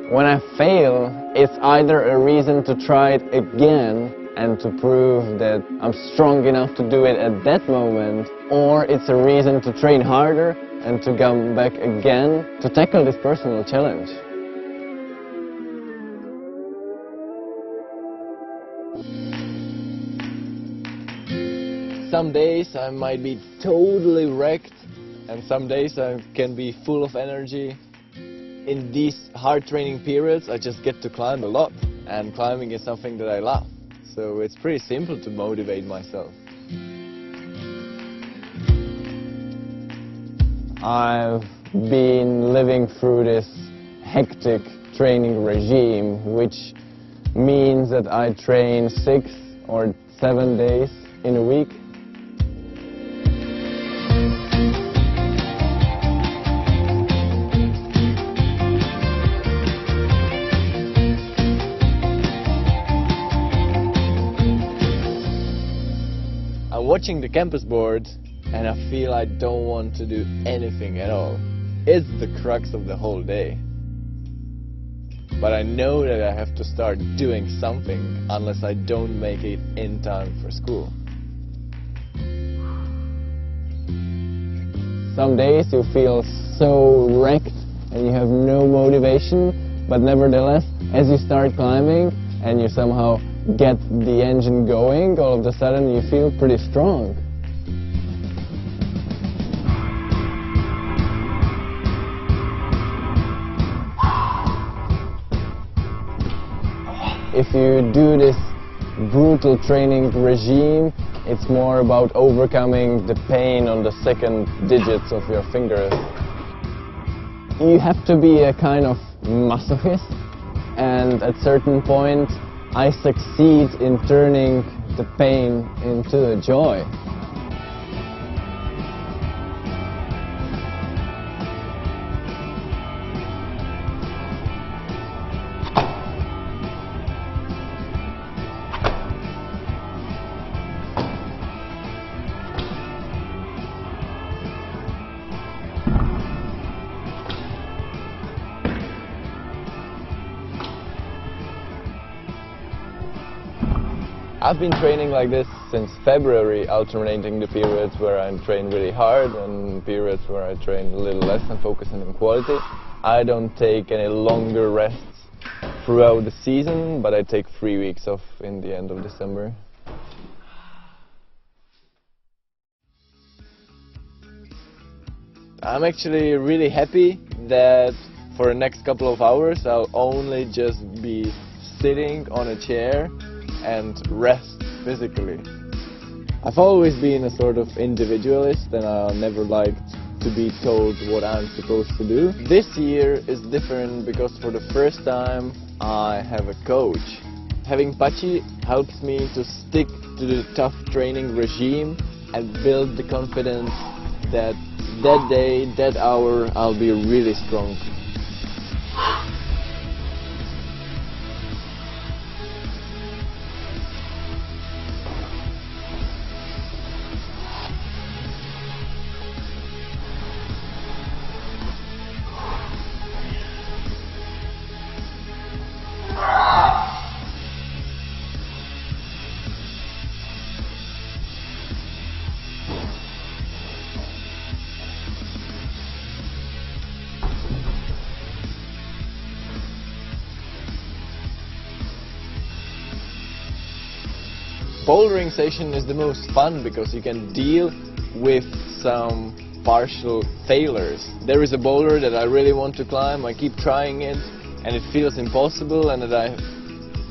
When I fail, it's either a reason to try it again and to prove that I'm strong enough to do it at that moment, or it's a reason to train harder and to come back again to tackle this personal challenge. Some days I might be totally wrecked, and some days I can be full of energy. In these hard training periods, I just get to climb a lot, and climbing is something that I love. So it's pretty simple to motivate myself. I've been living through this hectic training regime, which means that I train 6 or 7 days in a week. I'm watching the campus board and I feel I don't want to do anything at all. It's the crux of the whole day. But I know that I have to start doing something unless I don't make it in time for school. Some days you feel so wrecked and you have no motivation, but nevertheless, as you start climbing and you somehow get the engine going, all of a sudden you feel pretty strong. If you do this brutal training regime, it's more about overcoming the pain on the second digits of your fingers. You have to be a kind of masochist, and at a certain point I succeed in turning the pain into a joy. I've been training like this since February, alternating the periods where I train really hard and periods where I train a little less and focusing on quality. I don't take any longer rests throughout the season, but I take 3 weeks off in the end of December. I'm actually really happy that for the next couple of hours I'll only just be sitting on a chair and rest physically. I've always been a sort of individualist and I never liked to be told what I'm supposed to do. This year is different because for the first time I have a coach. Having Pachi helps me to stick to the tough training regime and build the confidence that that day, that hour, I'll be really strong. Bouldering session is the most fun because you can deal with some partial failures. There is a boulder that I really want to climb, I keep trying it and it feels impossible, and that I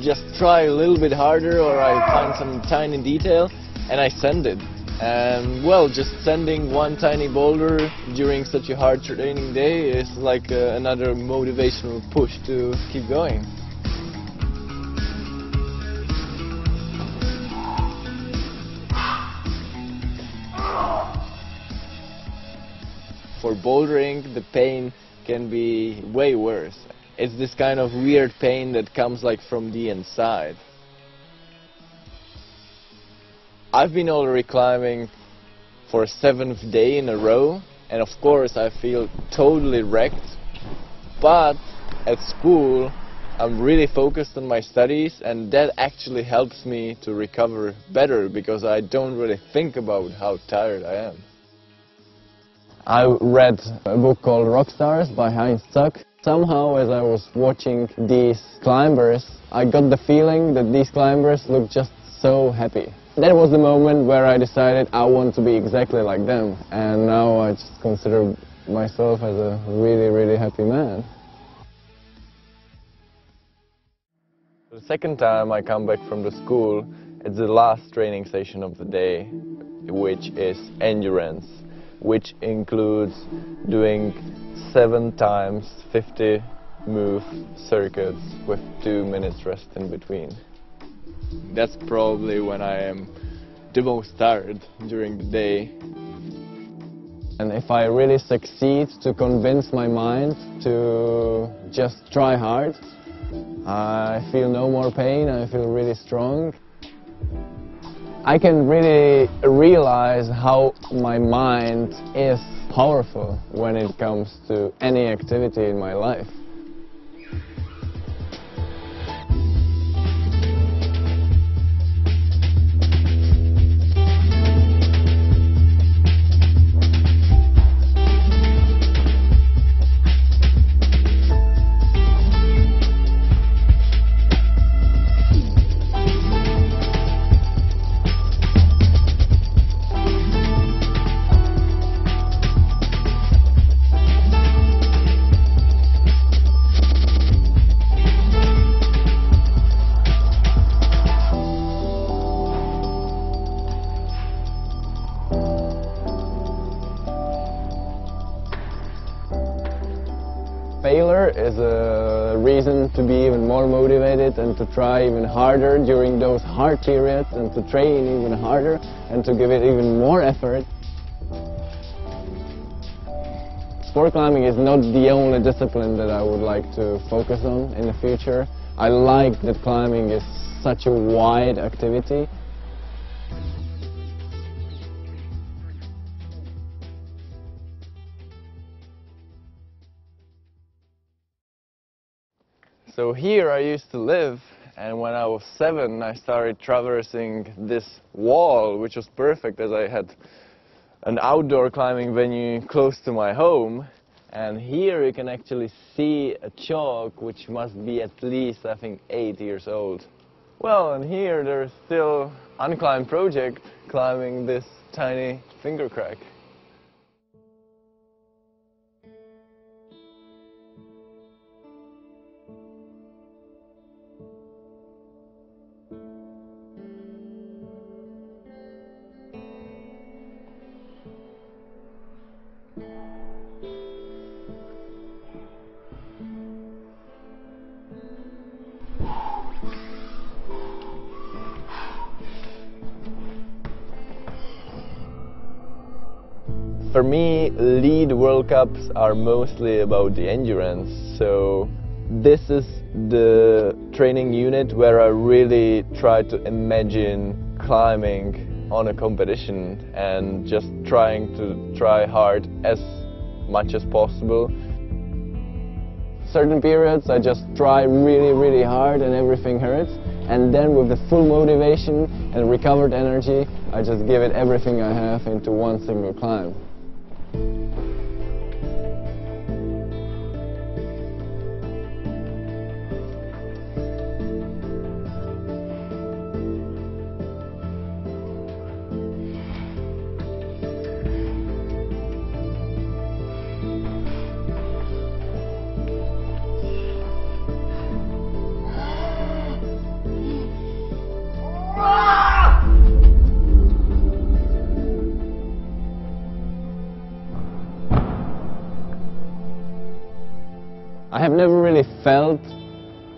just try a little bit harder or I find some tiny detail and I send it. And well, just sending one tiny boulder during such a hard training day is like another motivational push to keep going. For bouldering, the pain can be way worse. It's this kind of weird pain that comes like from the inside. I've been already climbing for a 7th day in a row, and of course I feel totally wrecked, but At school, I'm really focused on my studies, and that actually helps me to recover better because I don't really think about how tired I am. I read a book called Rockstars by Heinz Zuck. Somehow, as I was watching these climbers, I got the feeling that these climbers looked just so happy. That was the moment where I decided I want to be exactly like them, and now I just consider myself as a really, really happy man. The second time I come back from the school, it's the last training session of the day, which is endurance, which includes doing 7 times 50 move circuits with 2 minutes rest in between. That's probably when I am the most tired during the day. And if I really succeed to convince my mind to just try hard, I feel no more pain, I feel really strong. I can really realize how my mind is powerful when it comes to any activity in my life. Failure is a reason to be even more motivated and to try even harder during those hard periods and to train even harder and to give it even more effort. Sport climbing is not the only discipline that I would like to focus on in the future. I like that climbing is such a wide activity. So here I used to live, and when I was 7 I started traversing this wall, which was perfect as I had an outdoor climbing venue close to my home. And here you can actually see a chalk which must be at least, I think, 8 years old. Well, and here there's still unclimbed project climbing this tiny finger crack. For me, lead World Cups are mostly about the endurance, so this is the training unit where I really try to imagine climbing on a competition and just trying to try hard as much as possible. Certain periods I just try really, really hard and everything hurts, and then with the full motivation and recovered energy, I just give it everything I have into one single climb. I have never really felt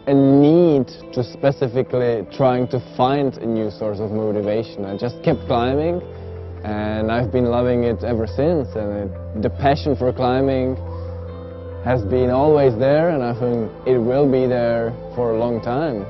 a need to specifically trying to find a new source of motivation. I just kept climbing and I've been loving it ever since, and the passion for climbing has been always there, and I think it will be there for a long time.